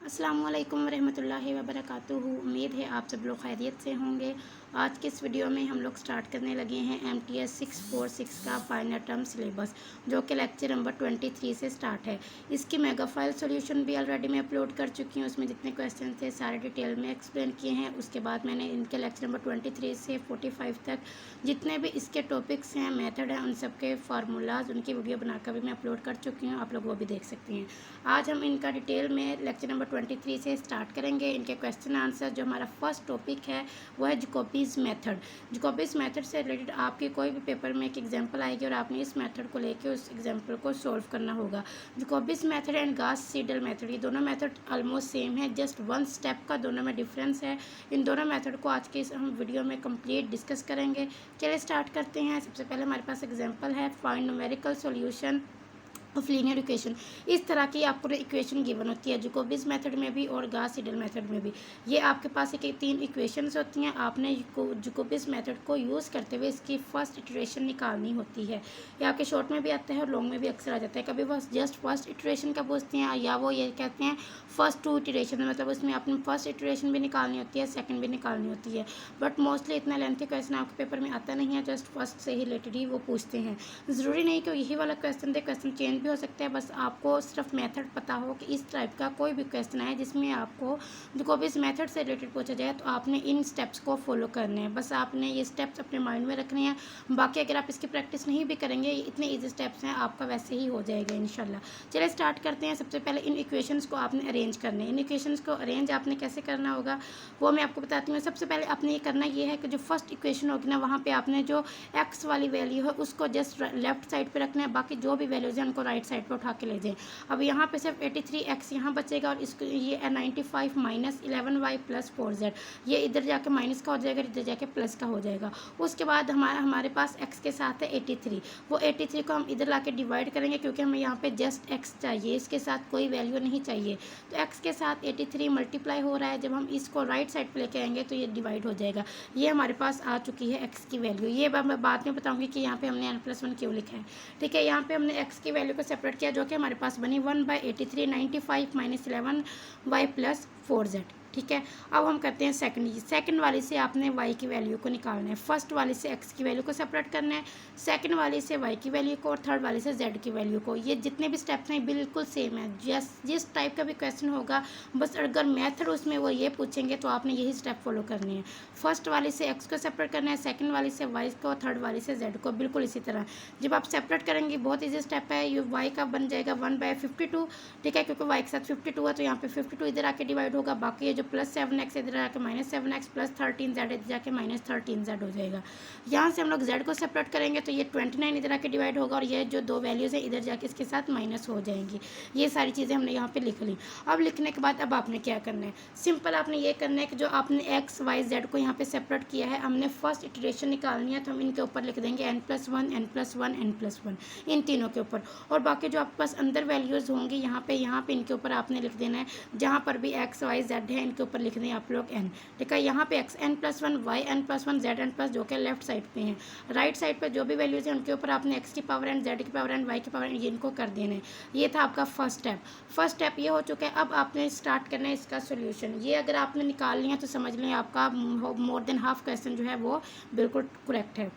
अस्सलाम वालेकुम रहमतुल्लाहि व बरकातुहू। उम्मीद है आप सब लोग खैरियत से होंगे। आज के इस वीडियो में हम लोग स्टार्ट करने लगे हैं MTS 646 का फाइनल टर्म सिलेबस, जो कि लेक्चर नंबर 23 से स्टार्ट है। इसकी मेगा फाइल सॉल्यूशन भी ऑलरेडी मैं अपलोड कर चुकी हूँ। उसमें जितने क्वेश्चन थे सारे डिटेल में एक्सप्लेन किए हैं। उसके बाद मैंने इनके लेक्चर नंबर 23 से 45 तक जितने भी इसके टॉपिक्स हैं, मेथड हैं, उन सब के फार्मूलाज उनकी वीडियो बनाकर भी मैं अपलोड कर चुकी हूँ। आप लोग वो भी देख सकते हैं। आज हम इनका डिटेल में लेक्चर नंबर 23 से स्टार्ट करेंगे। इनके क्वेश्चन आंसर जो हमारा फर्स्ट टॉपिक है वो है जैकोबीज मेथड। जैकोबीज मेथड से रिलेटेड आपके कोई भी पेपर में एक एग्जांपल आएगी और आपने इस मेथड को लेके उस एग्जांपल को सॉल्व करना होगा। Jacobi's method and Gauss Seidel method, ये दोनों मेथड ऑलमोस्ट सेम है, जस्ट वन स्टेप का दोनों में डिफरेंस है। इन दोनों मेथड को आज के इस हम वीडियो में कंप्लीट डिस्कस करेंगे। चलिए स्टार्ट करते हैं। सबसे पहले हमारे पास एग्जाम्पल है find numerical solution of linear equation. इस तरह की आपको इक्वेशन गिवन होती है जैकोबीज मेथड में भी और गॉस सीडल मेथड में भी। ये आपके पास एक 3 इक्वेशंस होती हैं। आपने जैकोबीज मेथड को यूज़ करते हुए इसकी फर्स्ट इटरेशन निकालनी होती है। ये आपके शॉर्ट में भी आता है और लॉन्ग में भी अक्सर आ जाता है। कभी वो जस्ट फर्स्ट इटरेशन का पूछते हैं या वो ये कहते हैं फर्स्ट 2 इटरेशन, मतलब उसमें आपने फर्स्ट इटरेशन भी निकालनी होती है, सेकेंड भी निकालनी होती है। बट मोस्टली इतना लेंथी क्वेश्चन आपके पेपर में आता नहीं है, जस्ट फर्स्ट से ही रिलेटेड ही वो पूछते हैं। ज़रूरी नहीं कि यही वाला क्वेश्चन दे, क्वेश्चन चेंज भी हो सकता है। बस आपको सिर्फ मेथड पता हो कि इस टाइप का कोई भी क्वेश्चन आए जिसमें आपको जैकोबीज मेथड से रिलेटेड पूछा जाए तो आपने इन स्टेप्स को फॉलो करने हैं। बस आपने ये स्टेप्स अपने माइंड में रखने हैं। बाकी अगर आप इसकी प्रैक्टिस नहीं भी करेंगे, इतने ईजी स्टेप्स हैं, आपका वैसे ही हो जाएगा इंशाल्लाह। चलिए स्टार्ट करते हैं। सबसे पहले इन इक्वेशंस को आपने अरेंज करने हैं। इन इक्वेशंस को अरेंज आपने कैसे करना होगा वो मैं आपको बताती हूँ। सबसे पहले आपने ये करना ये है कि जो फर्स्ट इक्वेशन होगी ना, वहाँ पे आपने जो एक्स वाली वैल्यू है उसको जस्ट लेफ्ट साइड पे रखना है। बाकी जो भी वैल्यूज हैं उनको राइट साइड पे उठा के ले जाएं। अब यहाँ पे सिर्फ 83x यहाँ बचेगा और इसको ये 95 माइनस 11y प्लस 4z, ये इधर जाके माइनस का हो जाएगा, इधर जाके प्लस का हो जाएगा। उसके बाद हमारे पास x के साथ है 83। वो 83 को हम इधर ला के डिवाइड करेंगे क्योंकि हमें यहाँ पे जस्ट x चाहिए, इसके साथ कोई वैल्यू नहीं चाहिए। तो x के साथ 83 मल्टीप्लाई हो रहा है। जब हम इसको राइट साइड पर लेके आएंगे तो ये डिवाइड हो जाएगा। ये हमारे पास आ चुकी है x की वैल्यू। ये मैं बाद में बताऊँगी कि यहाँ पे हमने n+1 क्यों लिखा है। ठीक है, यहाँ पे हमने x की वैल्यू को सेपरेट किया जो कि हमारे पास बनी 1/83 95 माइनस 11y प्लस 4z। ठीक है, अब हम करते हैं सेकंड वाली से आपने y की वैल्यू को निकालना है। फर्स्ट वाली से x की वैल्यू को सेपरेट करना है, सेकंड वाली से y की वैल्यू को और थर्ड वाली से z की वैल्यू को। ये जितने भी स्टेप्स हैं बिल्कुल सेम है। जिस टाइप का भी क्वेश्चन होगा, बस अगर मेथड उसमें वो ये पूछेंगे तो आपने यही स्टेप फॉलो करनी है। फर्स्ट वाली से x को सेपरेट करना है, सेकंड वाली से y को, थर्ड वाली से z को, बिल्कुल इसी तरह। जब आप सेपरेट करेंगे बहुत ईजी स्टेप है। ये y का बन जाएगा 1/52। ठीक है, क्योंकि y के साथ 52 है तो यहाँ पे 52 इधर आके डिवाइड होगा। बाकी ये जो प्लस 7x इधर आके माइनस 7x प्लस 13z इधर जाके माइनस 13z हो जाएगा। यहाँ से हम लोग z को सेपरेट करेंगे तो ये 29 इधर आके डिवाइड होगा और ये जो दो वैल्यूज़ है इधर जाके इसके साथ माइनस हो जाएंगी। ये सारी चीज़ें हमने यहाँ पे लिख ली। अब लिखने के बाद अब आपने क्या करना है, सिंपल आपने ये करना है कि जो आपने x y z को यहाँ पे सेपरेट किया है, हमने फर्स्ट इटरेशन निकालनी है तो हम इनके ऊपर लिख देंगे n+1 n+1 n+1 इन तीनों के ऊपर। और बाकी जो आपके पास अंदर वैल्यूज़ होंगी यहाँ पे इनके ऊपर आपने लिख देना है। जहाँ पर भी x y z है इनके ऊपर लिख दें आप लोग n। ठीक है, यहाँ पे x n+1 y n+1 z n+, जो कि लेफ्ट साइड पे हैं। राइट साइड पे जो भी वैल्यूज़ हैं उनके ऊपर आपने x की पावर n, z की पावर n, y की पावर n, ये इनको कर देना है। ये था आपका फर्स्ट स्टेप ये हो चुका है। अब आपने स्टार्ट करना है इसका सोल्यूशन। ये अगर आपने निकाल लिया तो समझ लें आपका मोर देन हाफ क्वेश्चन जो है वो बिल्कुल करेक्ट है।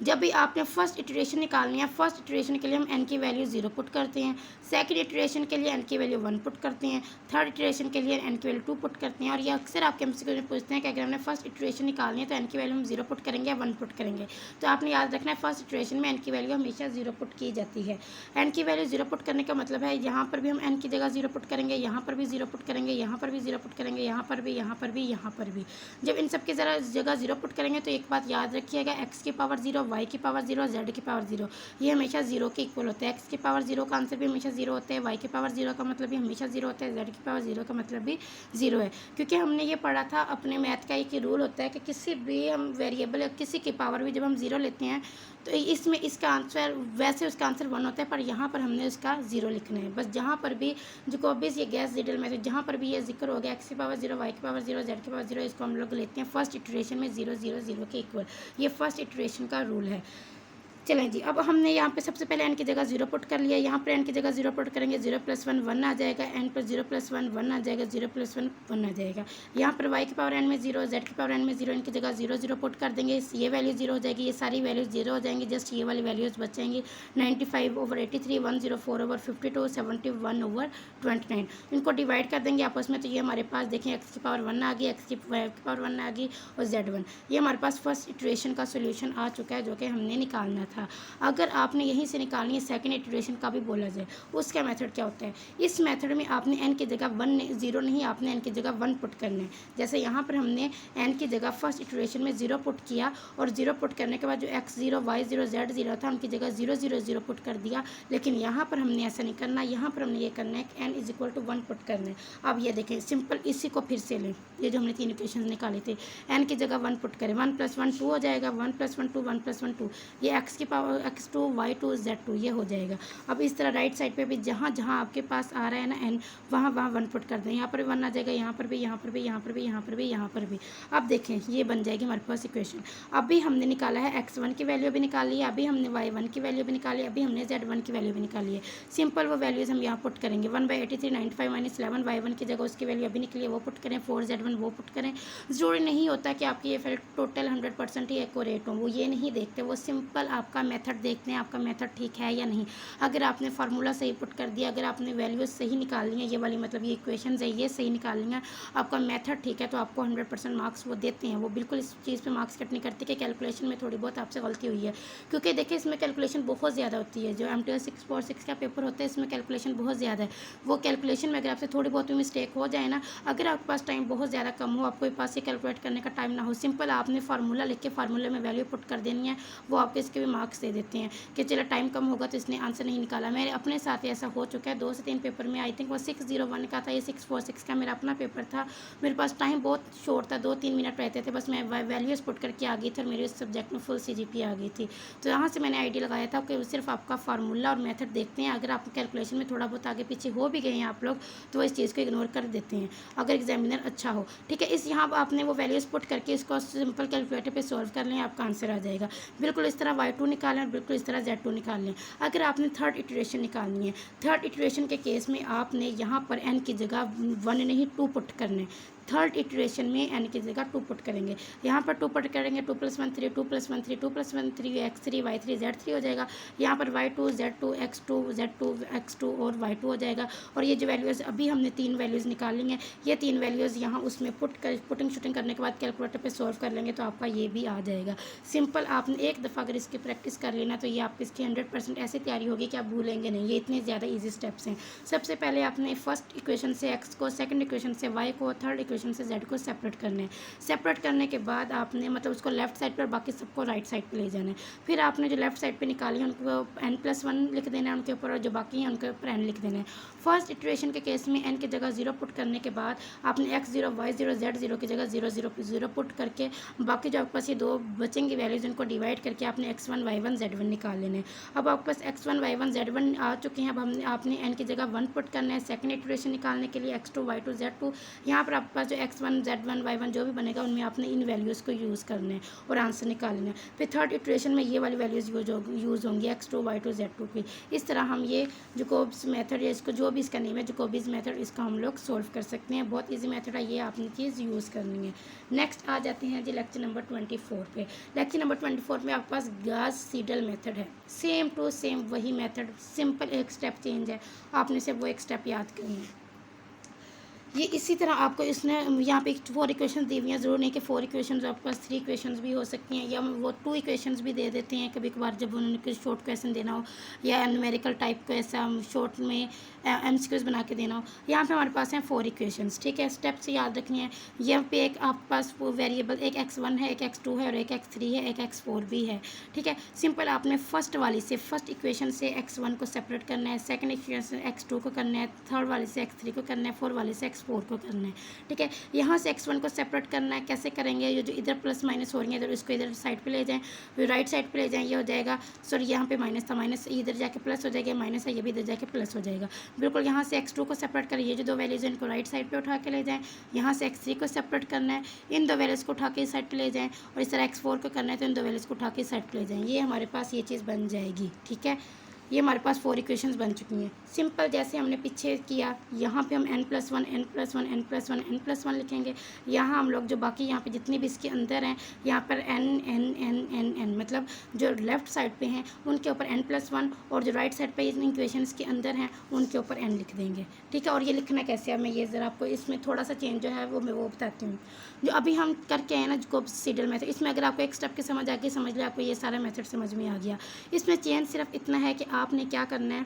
जब भी आपने फर्स्ट इटरेशन निकालनी है, फर्स्ट इटरेशन के लिए हम n की वैल्यू 0 पुट करते हैं, सेकंड इटरेशन के लिए n की वैल्यू 1 पुट करते हैं, थर्ड इटरेशन के लिए n की वैल्यू 2 पुट करते हैं। और ये अक्सर आपके एमसीक्यू में पूछते हैं कि अगर हमने फर्स्ट इटरेशन निकालनी है तो n की वैल्यू हम 0 पुट करेंगे या 1 पुट करेंगे। तो आपने याद रखना है फर्स्ट इटरेशन में n की वैल्यू हमेशा 0 पुट की जाती है। n की वैल्यू 0 पुट करने का मतलब है यहाँ पर भी हम n की जगह 0 पुट करेंगे, यहाँ पर भी 0 पुट करेंगे, यहाँ पर भी 0 पुट करेंगे, यहाँ पर भी, यहाँ पर भी, यहाँ पर भी। जब इन सब की जगह 0 पुट करेंगे तो एक बात याद रखिएगा, x की पावर 0, y की पावर 0, z की पावर 0, ये हमेशा 0 के इक्वल होता है। x की पावर 0 का आंसर भी हमेशा 0 होता है, y की पावर 0 का मतलब भी हमेशा 0 होता है, z की पावर 0 का मतलब भी 0 है। क्योंकि हमने ये पढ़ा था अपने मैथ का एक रूल होता है कि किसी भी हम वेरिएबल या किसी की पावर भी जब हम 0 लेते हैं तो इसमें इसका आंसर वैसे उसका आंसर 1 होता है, पर यहाँ पर हमने उसका 0 लिखना है। बस जहाँ पर भी जैकोबीज ये गॉस सीडल मेथड जहाँ पर भी ये जिक्र हो गया x की पावर 0, y की पावर 0, z की पावर 0, इसको हम लोग लेते हैं फर्स्ट इटरेशन में 0 0 0 के इक्वल। ये फर्स्ट इटरेशन का रूल है। चलें जी, अब हमने यहाँ पे सबसे पहले n की जगह 0 पुट कर लिया। यहाँ पर n की जगह 0 पुट करेंगे, 0 + 1 1 आ जाएगा, n + 0 + 1 1 आ जाएगा, 0 + 1 1 आ जाएगा। यहाँ पर y की पावर n में 0, z की पावर n में 0, इनकी जगह 0 0 पुट कर देंगे, ये वैल्यू 0 हो जाएगी, ये सारी वैल्यूज 0 हो जाएंगी, जस्ट ये वाली वैल्यूज बचेंगी। 95/83, 104/52, 71/29। इनको डिवाइड कर देंगे आपस में, तो ये हमारे पास देखें x की पावर 1 आ गई, x की पावर 1 आ गई और z1। ये हमारे पास फर्स्ट इटरेशन का सोल्यूशन आ चुका है जो कि हमने निकालना था। अगर आपने यहीं से निकालनी है सेकंड इटरेशन का भी बोला जाए, उसका मेथड क्या होता है? इस मेथड में आपने n की जगह 0 नहीं, आपने n की जगह 1 पुट करना है। जैसे यहाँ पर हमने n की जगह फर्स्ट इटरेशन में 0 पुट किया और 0 पुट करने के बाद जो x0 y0 z0 था उनकी जगह 0 0 0 पुट कर दिया। लेकिन यहाँ पर हमने ऐसा नहीं करना, यहाँ पर हमने ये करना है कि n = 1 पुट करना है। अब ये देखें सिंपल, इसी को फिर से लें, ये जो हमने 3 इक्वेशन निकाले थे, n की जगह 1 पुट करें, 1 + 1 2 हो जाएगा, 1 + 1 2, 1 + 1 2, ये x की पावर x2 y2 z2 ये हो जाएगा। अब इस तरह राइट साइड पे भी जहाँ जहाँ आपके पास आ रहा है ना n, वहाँ वहाँ 1 पुट कर दें, यहाँ पर भी 1 आ जाएगा, यहाँ पर भी, यहाँ पर भी, यहाँ पर भी, यहाँ पर भी, यहाँ पर भी। अब देखें ये बन जाएगी हमारे पास इक्वेशन। अभी हमने निकाला है x1 की वैल्यू भी निकाली है, अभी हमने y1 की वैल्यू भी निकाली है, अभी हमने z1 की वैल्यू भी निकाली है। सिंपल वो वैल्यूज़ हम यहाँ पुट करेंगे, 1/83 95 - 11, y1 की जगह उसकी वैल्यू अभी निकली है वो पुट करें, 4z1 वो पुट करें। ज़रूरी नहीं होता कि आपकी ये फिर टोटल 100% ही एक्यूरेट हो, वो ये नहीं देखते, वो सिंपल आपका मेथड देखते हैं, आपका मेथड ठीक है या नहीं। अगर आपने फार्मूला सही पुट कर दिया, अगर आपने वैल्यूज सही निकाल ली हैं, ये वाली मतलब ये इक्वेशन है ये सही निकाल ली हैं, आपका मेथड ठीक है, तो आपको 100% मार्क्स वो देते हैं। वो बिल्कुल इस चीज़ पे मार्क्स कट नहीं करते कि कैलकुलेशन में थोड़ी बहुत आपसे गलती हुई है, क्योंकि देखिए इसमें कैलकुलेशन बहुत ज़्यादा होती है। जो MTS 646 का पेपर होता है इसमें कैलकुलेशन बहुत ज़्यादा है। वो कैलकुलेशन में अगर आपसे थोड़ी बहुत भी मिस्टेक हो जाए ना, अगर आपके पास टाइम बहुत ज़्यादा कम हो, आपके पास ये कैलकुलेट करने का टाइम ना हो, सिंपल आपने फार्मूला लिख के फार्मूले में वैल्यू पुट कर देनी है, वो आपके इसके भी मार्क्स दे देते हैं कि चलो टाइम कम होगा तो इसने आंसर नहीं निकाला। मेरे अपने साथ ही ऐसा हो चुका है, 2 से 3 पेपर में, आई थिंक वो 601 का था, ये 646 का मेरा अपना पेपर था। मेरे पास टाइम बहुत शॉर्ट था, 2-3 मिनट रहते थे, बस मैं वैल्यूज़ पुट करके आ गई थी और मेरे इस सब्जेक्ट में फुल CGPA आ गई थी। तो यहाँ से मैंने आइडिया लगाया था कि सिर्फ आपका फार्मूला और मेथड देखते हैं, अगर आप कैलकुलेशन में थोड़ा बहुत आगे पीछे हो भी गए हैं आप लोग, तो इस चीज़ को इग्नोर कर देते हैं अगर एग्जामिनर अच्छा हो, ठीक है। इस यहाँ आपने वो वैल्यूज़ पुट करके इसको सिंपल कैलकुलेटर पे सॉल्व कर लें, आपका आंसर आ जाएगा। बिल्कुल इस तरह y2 निकालें और बिल्कुल इस तरह z2 निकाल लें। अगर आपने थर्ड इटरेशन निकालनी है, थर्ड इटरेशन के केस में आपने यहाँ पर n की जगह 1 नहीं 2 पुट करने। थर्ड इटरेशन में n की जगह 2 पुट करेंगे, यहाँ पर 2 पुट करेंगे, 2 + 1 3, 2 + 1 3, 2 + 1 3, x3 y3 z3 हो जाएगा। यहाँ पर y2 z2 x2 z2 x2 और y2 हो जाएगा। और ये जो वैल्यूज़ अभी हमने 3 वैल्यूज़ निकाली हैं, ये 3 वैल्यूज़ यहाँ उसमें पुटिंग शूटिंग करने के बाद कैलकुलेटर पे सॉल्व कर लेंगे तो आपका ये भी आ जाएगा। सिंपल आपने एक दफ़ा अगर इसकी प्रैक्टिस कर लेना तो ये आपकी इसकी 100% ऐसी तैयारी होगी कि आप भूलेंगे नहीं। ये इतने ज़्यादा ईजी स्टेप्स हैं। सबसे पहले आपने फर्स्ट इक्वेशन से x को, सेकंड इक्वेशन से y को, थर्ड इक्वेशन से z को सेपरेट करना है। सेपरेट करने के बाद आपने मतलब उसको लेफ्ट साइड पर, बाकी सबको राइट साइड पे ले जाना है। फिर आपने जो लेफ्ट साइड पे निकाली है उनको n+1 लिख देना है उनके ऊपर, और जो बाकी हैं उनके ऊपर n लिख देना है। फर्स्ट इटरेशन के केस में n की जगह 0 पुट करने के बाद आपने x0 y0 z0 की जगह 0 0 0 पुट करके बाकी जो आपके पास ये दो बचेंगी वैल्यूज उनको डिवाइड करके आपने x1 y1 z1 निकाल लेने हैं। अब आपके पास x1 y1 z1 आ चुके हैं। अब आपने n की जगह 1 पुट करना है सेकंड इटरेशन निकालने के लिए, x2 y2 z2। यहाँ पर आपके पास जो x1 z1 y1 जो भी बनेगा उनमें आपने इन वैल्यूज़ को यूज़ करना है और आंसर निकालना है। फिर थर्ड इटरेशन में ये वाली वैल्यूज़ यूज़ होंगी x2 y2 z2 की। इस तरह हम ये जैकोब्स मेथड या इसको जो भी इसका नेम है जैकोब्स मेथड, इसका हम लोग सोल्व कर सकते हैं। बहुत ईजी मेथड है, ये आपने चीज़ यूज़ करनी है। नेक्स्ट आ जाते हैं जी लेक्चर नंबर 24 पे। लेक्चर नंबर 24 में आपके पास गास सीडल मेथड है, सेम टू सेम वही मेथड, सिंपल एक स्टेप चेंज है, आपने सिर्फ वो एक स्टेप याद करनी है। ये इसी तरह आपको इसने यहाँ पे 4 इक्वेशन दी हुई हैं, ज़रूर नहीं कि 4 इक्वेशंस आपके पास 3 इक्वेशंस भी हो सकती हैं, या वो 2 इक्वेशंस भी दे देते हैं कभी कभार जब उन्होंने कुछ शॉर्ट क्वेश्चन देना हो या न्यूमेरिकल टाइप को ऐसा शॉर्ट में MCQs बना के देना हो। यहाँ पे हमारे पास हैं 4 इक्वेशंस, ठीक है। स्टेप से याद रखनी है। यहाँ पे एक आपके पास वेरिएबल एक x1 है, एक x2 है और एक x3 है, एक x4 भी है, ठीक है। सिंपल आपने फर्स्ट वाली से, फर्स्ट इक्वेशन से x1 को सेपरेट करना है, सेकंड इक्वेशन से x2 को करना है, थर्ड वाले से x3 को करना है, फोर्थ वाले से x4 x4 को करना है। ठीक है, यहाँ से x1 को सेपरेट करना है। कैसे करेंगे, ये जो इधर प्लस माइनस हो रही है इधर, इसको इधर साइड पे ले जाएं, फिर राइट साइड पे ले जाएं, ये हो जाएगा, सॉरी यहाँ पे माइनस था, माइनस इधर जाके प्लस हो जाएगा, माइनस है ये भी इधर जाके प्लस हो जाएगा। बिल्कुल यहाँ से x2 को सेपरेट करिए, जो दो वैल्यूज़ हैं इनको राइट साइड पे उठा के ले जाएं। यहाँ से x3 को सेपरेट करना है, इन दो वैल्यूज़ को उठा के इस साइड पे ले जाएं, और इस तरह x4 को करना है तो इन दो वैल्यूज़ को उठा के इस साइड पे ले जाएं। ये हमारे पास ये चीज़ बन जाएगी। ठीक है, ये हमारे पास 4 इक्वेशंस बन चुकी हैं। सिंपल जैसे हमने पीछे किया, यहाँ पे हम n+1 n+1 n+1 n+1 लिखेंगे। यहाँ हम लोग जो बाकी यहाँ पे जितनी भी इसके अंदर हैं, यहाँ पर n मतलब जो लेफ़्ट साइड पे हैं उनके ऊपर n+1, और जो राइट साइड पे इन इक्वेशंस के अंदर हैं उनके ऊपर n लिख देंगे। ठीक है, और ये लिखना कैसे है, मैं ये ज़रा आपको इसमें थोड़ा सा चेंज जो है वो बताती हूँ। जो अभी हम करके आए ना गॉस सीडल मेथड, इसमें अगर आपको एक स्टेप की समझ आ गई, समझ लिया आपको ये सारा मेथड समझ में आ गया। इसमें चेंज सिर्फ इतना है कि आपने क्या करना है,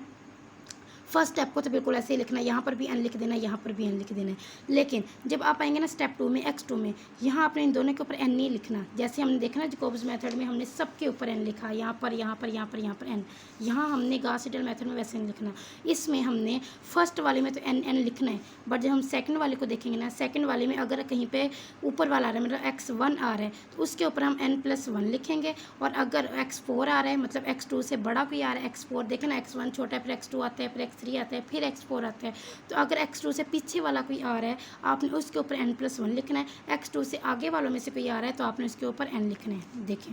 फर्स्ट स्टेप को तो बिल्कुल ऐसे ही लिखना है, यहाँ पर भी n लिख देना है, यहाँ पर भी n लिख देना है। लेकिन जब आप आएंगे ना स्टेप 2 में, x2 में, यहाँ आपने इन दोनों के ऊपर n नहीं लिखना। जैसे हमने देखा ना जैकोब्स मेथड में हमने सबके ऊपर n लिखा, यहाँ पर यहाँ पर यहाँ पर यहाँ पर n, यहाँ हमने गॉस सीडल मेथड में वैसे नहीं लिखना। इसमें हमने फर्स्ट वाले में तो n लिखना है, बट जब हम सेकंड वाले को देखेंगे ना, सेकंड वाले में अगर कहीं पे ऊपर वाला आ रहा है मतलब x1 आ रहा है तो उसके ऊपर हम n+1 लिखेंगे, और अगर x4 आ रहा है मतलब x2 से बड़ा कोई आ रहा है, x4 देखें ना, x1 छोटा है, फिर x2 आता है, फिर x3 आता है, फिर x4 आता है, तो अगर x2 से पीछे वाला कोई आ रहा है आपने उसके ऊपर n+1 लिखना है। x2 से आगे वालों में से कोई आ रहा है तो आपने उसके ऊपर n लिखना है। देखें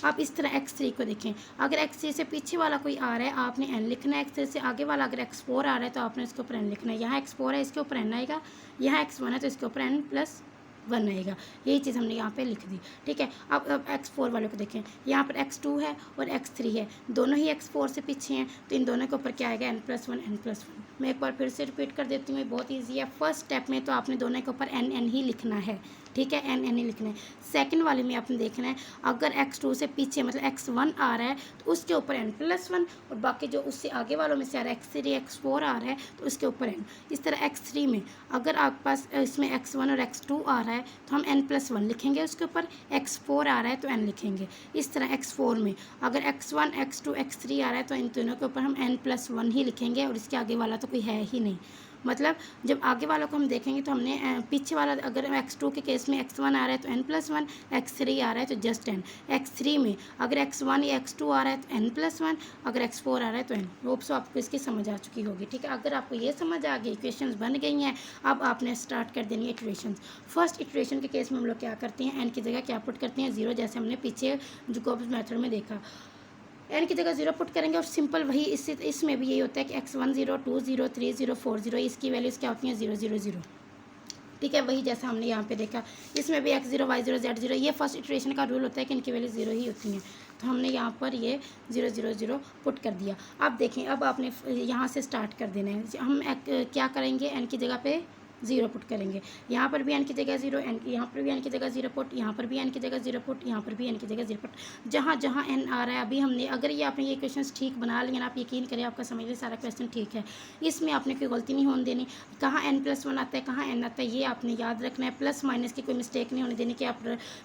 आप इस तरह x3 को देखें, अगर x3 से पीछे वाला कोई आ रहा है आपने n लिखना है, x3 से आगे वाला अगर x4 आ रहा है तो आपने इसके ऊपर n लिखना है। यहाँ x4 है इसके ऊपर n आएगा, यहाँ x1 है तो इसके ऊपर n+1 आएगा। यही चीज़ हमने यहाँ पे लिख दी। ठीक है, अब x4 वालों को देखें, यहाँ पर x2 है और x3 है, दोनों ही x4 से पीछे हैं तो इन दोनों के ऊपर क्या आएगा, n+1 मैं एक बार फिर से रिपीट कर देती हूँ, बहुत ईजी है। फर्स्ट स्टेप में तो आपने दोनों के ऊपर n ही लिखना है। ठीक है, n ही लिखना है। सेकंड वाले में आपने देखना है अगर x2 से पीछे मतलब x1 आ रहा है तो उसके ऊपर n+1, और बाकी जो उससे आगे वालों में से आ रहा है x3 x4 आ रहा है तो उसके ऊपर n। इस तरह x3 में अगर आपके पास इसमें x1 और x2 आ रहा है तो हम n+1 लिखेंगे, उसके ऊपर x4 आ रहा है तो n लिखेंगे। इस तरह x4 में अगर x1 x2 x3 आ रहा है तो इन दोनों के ऊपर हम n+1 ही लिखेंगे, और इसके आगे वाला तो कोई है ही नहीं। मतलब जब आगे वालों को हम देखेंगे तो हमने पीछे वाला अगर x2 के केस में x1 आ रहा है तो n+1, x3 आ रहा है तो जस्ट n। x3 में अगर x1 या x2 आ रहा है तो n+1, अगर x4 आ रहा है तो n। होप सो आपको इसकी समझ आ चुकी होगी। ठीक है, अगर आपको ये समझ आ गई, इक्वेशंस बन गई हैं, अब आपने स्टार्ट कर देनी है इटरेशंस। फर्स्ट इटरेशन के केस में हम लोग क्या करते हैं, n की जगह क्या पुट करते हैं, 0, जैसे हमने पीछे जैकोब्स मेथड में देखा। n की जगह 0 पुट करेंगे, और सिंपल वही इसमें भी यही होता है कि x1 0 2 0 3 0 4 0 इसकी वैल्यूज़ क्या होती हैं, 0 0 0। ठीक है, वही जैसा हमने यहाँ पे देखा, इसमें भी x0 y0 z0, ये फर्स्ट इटरेशन का रूल होता है कि इनकी वैल्यू 0 ही होती हैं। तो हमने यहाँ पर ये 0 0 0 पुट कर दिया। अब देखें, अब आपने यहाँ से स्टार्ट कर देना है। हम क्या करेंगे, n की जगह पे 0 पुट करेंगे, यहाँ पर भी n की जगह 0, यहाँ पर भी n की जगह 0 पुट, यहाँ पर भी n की जगह 0 पुट, यहाँ पर भी n की जगह 0 पुट। जहाँ जहाँ n आ रहा है, अभी हमने अगर ये आपने ये क्वेश्चन ठीक बना लिए ना, आप यकीन करें आपका समझ लीजिए सारा क्वेश्चन ठीक है। इसमें आपने कोई गलती नहीं होने देनी, कहाँ n+1 आता है कहाँ n आता है ये आपने याद रखना है। प्लस माइनस की कोई मिस्टेक नहीं होने देनी कि आप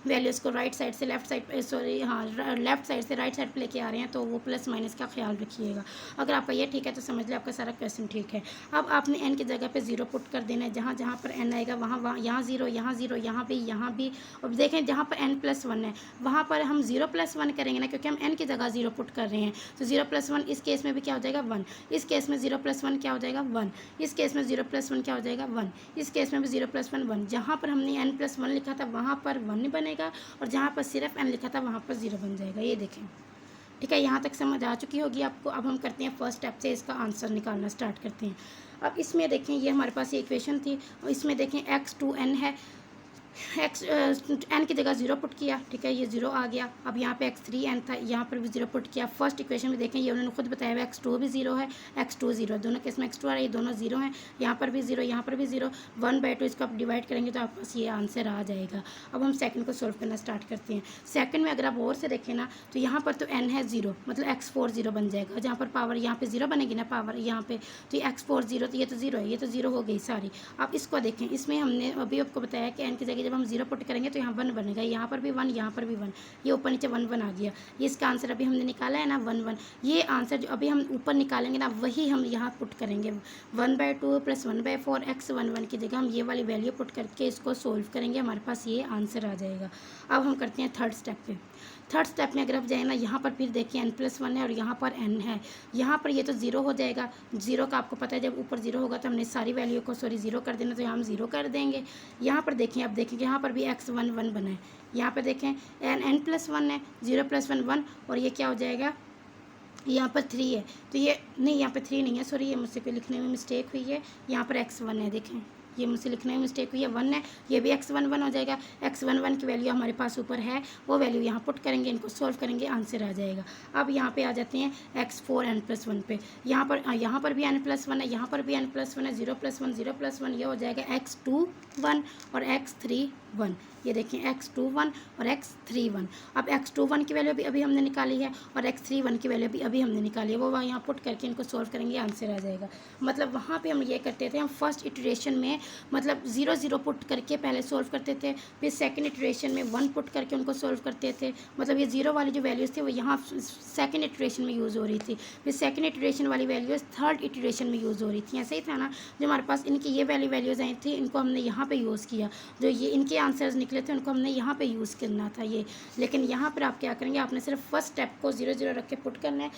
वैल्यूज़ को राइट साइड से लेफ्ट साइड सॉरी हाँ लेफ्ट साइड से राइट साइड पर लेके आ रहे हैं, तो वो प्लस माइनस का ख्याल रखिएगा। अगर आपका ये ठीक है तो समझ लें आपका सारा क्वेश्चन ठीक है। अब आपने n की जगह पर 0 पुट कर देना है, जहाँ जहाँ पर n आएगा वहाँ यहाँ 0 यहाँ 0 यहाँ भी। अब देखें जहाँ पर n+1 है वहाँ पर हम 0+1 करेंगे ना, क्योंकि हम n की जगह 0 पुट कर रहे हैं। तो 0+1 इस केस में भी क्या हो जाएगा, 1। इस केस में 0+1 क्या हो जाएगा, 1। इस केस में 0+1 क्या हो जाएगा, 1। इस केस में भी 0+1 1। जहाँ पर हमने n+1 लिखा था वहाँ पर 1 बनेगा, और जहाँ पर सिर्फ n लिखा था वहाँ पर 0 बन जाएगा। ये देखें, ठीक है, यहाँ तक समझ आ चुकी होगी आपको। अब हम करते हैं फर्स्ट स्टेप से इसका आंसर निकालना स्टार्ट करते हैं। अब इसमें देखें, ये हमारे पास ये इक्वेशन थी, और इसमें देखें x2n है, n की जगह 0 पुट किया। ठीक है, ये 0 आ गया। अब यहाँ पे x3n था, यहाँ पर भी 0 पुट किया। फर्स्ट इक्वेशन में देखें, ये उन्होंने खुद बताया हुआ x2 भी 0 है, x2 0, दोनों केस में x2 आ रहा है, ये दोनों 0 हैं। यहाँ पर भी 0, यहाँ पर भी 0, 1/2 इसको आप डिवाइड करेंगे तो आपके पास ये आंसर आ जाएगा। अब हम सेकंड को सोल्व करना स्टार्ट करते हैं। सेकंड में अगर आप और से देखें ना, तो यहाँ पर तो n है 0, मतलब x4 0 बन जाएगा। जहाँ पर पावर यहाँ पे 0 बनेगी ना, पावर यहाँ पे, तो x4 0, तो ये तो 0 है, ये तो 0 हो गई सारी। अब इसको देखें, इसमें हमने अभी आपको बताया कि n की जगह जब हम 0 पुट करेंगे तो यहाँ 1 बनेगा, यहाँ पर भी 1, यहाँ पर भी 1, ये ऊपर नीचे 1 1 आ गया। ये इसका आंसर अभी हमने निकाला है ना 1 1। ये आंसर जो अभी हम ऊपर निकालेंगे ना वही हम यहाँ पुट करेंगे। 1/2 + 1/4 x 1 1 की जगह हम ये वाली वैल्यू पुट करके इसको सोल्व करेंगे, हमारे पास ये आंसर आ जाएगा। अब हम करते हैं थर्ड स्टेप पे। थर्ड स्टेप में अगर आप जाए ना, यहाँ पर फिर देखिए n+1 है और यहाँ पर n है। यहाँ पर ये तो 0 हो जाएगा। 0 का आपको पता है जब ऊपर 0 होगा तो हमने सारी वैल्यू को 0 कर देना, तो यहाँ हम 0 कर देंगे। यहाँ पर देखें, अब देखेंगे यहाँ पर भी x 1 1 बना है। यहाँ पर देखें n+1 है, 0 + 1 1, और ये क्या हो जाएगा, यहाँ पर 3 है, तो ये नहीं, यहाँ पर 3 नहीं है, सॉरी, ये मुझसे कोई लिखने में मिस्टेक हुई है। यहाँ पर x 1 है, देखें ये मुझसे लिखने में मिस्टेक हुई है, 1 है, ये भी x 1 1 हो जाएगा। x 1 1 की वैल्यू हमारे पास ऊपर है, वो वैल्यू यहाँ पुट करेंगे, इनको सॉल्व करेंगे, आंसर आ जाएगा। अब यहाँ पे आ जाते हैं x4 n+1 पे। यहाँ पर भी n+1 है, यहाँ पर भी n+1 है, 0 + 1 0 + 1, ये हो जाएगा x2 1 और x3 1। ये देखें x2 1 और x3 1। अब x2 1 की वैल्यू भी अभी हमने निकाली है और x3 1 की वैल्यू भी अभी हमने निकाली है, वो वहाँ यहाँ पुट करके इनको सॉल्व करेंगे, आंसर आ जाएगा। मतलब वहाँ पे हम ये करते थे, हम फर्स्ट इटरेशन में मतलब 0 0 पुट करके पहले सॉल्व करते थे, फिर सेकंड इटरेशन में 1 पुट करके उनको सॉल्व करते थे। मतलब ये 0 वाली जो वैल्यूज़ थी वो यहाँ सेकंड इटरेशन में यूज़ हो रही थी, फिर सेकंड इटरेशन वाली वैल्यूज़ थर्ड इटरेशन में यूज़ हो रही थी। ऐसे ही था ना, जो हमारे पास इनकी ये वैल्यूज़ आई थी, इनको हमने यहाँ पर यूज़ किया, जो ये इनके आंसर्स निकले थे उनको हमने यहाँ पे यूज़ करना था ये। लेकिन यहाँ पर आप क्या करेंगे, आपने सिर्फ फर्स्ट स्टेप को 0 0 रख के पुट करना है।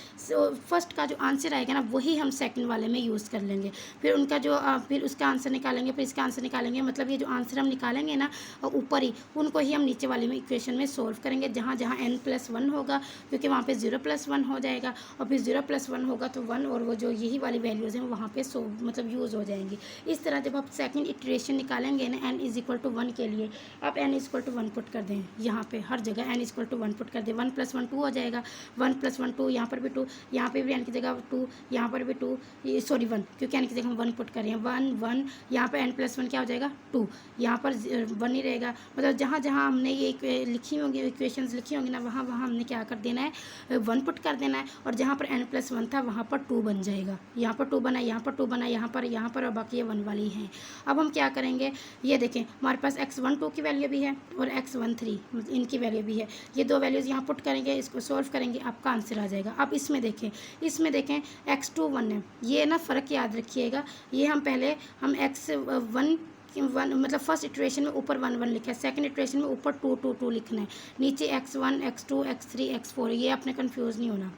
फर्स्ट का जो आंसर आएगा ना वही हम सेकंड वाले में यूज़ कर लेंगे, फिर उनका जो फिर उसका आंसर निकालेंगे, फिर इसका आंसर निकालेंगे। मतलब ये जो आंसर हम निकालेंगे ना ऊपर ही, उनको ही हम नीचे वाले में इक्वेशन में सोल्व करेंगे, जहाँ जहाँ n+1 होगा, क्योंकि वहाँ पे 0 + 1 हो जाएगा, और फिर 0 + 1 होगा तो 1, और वो जो यही वाली वैल्यूज़ हैं वहाँ पे मतलब यूज़ हो जाएंगी। इस तरह जब आप सेकंड इटरेशन निकालेंगे ना n = 1 के लिए, आप n = 1 पुट कर दें, यहाँ पे हर जगह n = 1 पुट कर दें। 1 + 1 2 हो जाएगा, 1 + 1 2, यहाँ पर भी 2, यहाँ पे भी n की जगह 2, यहाँ पर भी 2, सॉरी 1, क्योंकि n की जगह हम 1 पुट कर रहे हैं, 1 1, यहाँ पर n+1 क्या हो जाएगा 2, यहाँ पर 1 ही रहेगा। मतलब जहाँ जहाँ हमने ये लिखी होंगी इक्वेशंस लिखी होंगी ना, वहाँ वहाँ हमने क्या कर देना है, 1 पुट कर देना है, और जहाँ पर n+1 था वहाँ पर 2 बन जाएगा। यहाँ पर 2 बना, यहाँ पर 2 बना, यहाँ पर, और बाकी ये 1 वाली हैं। अब हम क्या करेंगे, ये देखें हमारे पास x12 की वैल्यू भी है और x13 इनकी वैल्यू भी है। ये दो वैल्यूज़ यहाँ पुट करेंगे, इसको सॉल्व करेंगे, आपका आंसर आ जाएगा। अब इसमें देखें x2 1 है, ये ना फ़र्क याद रखिएगा। ये हम पहले हम x1 मतलब फर्स्ट इटरेशन में ऊपर 1 1 लिखा है, सेकंड इटरेशन में ऊपर 2 2 2 लिखना है, नीचे x1 x2 x3 x4, ये आपने कंफ्यूज नहीं होना।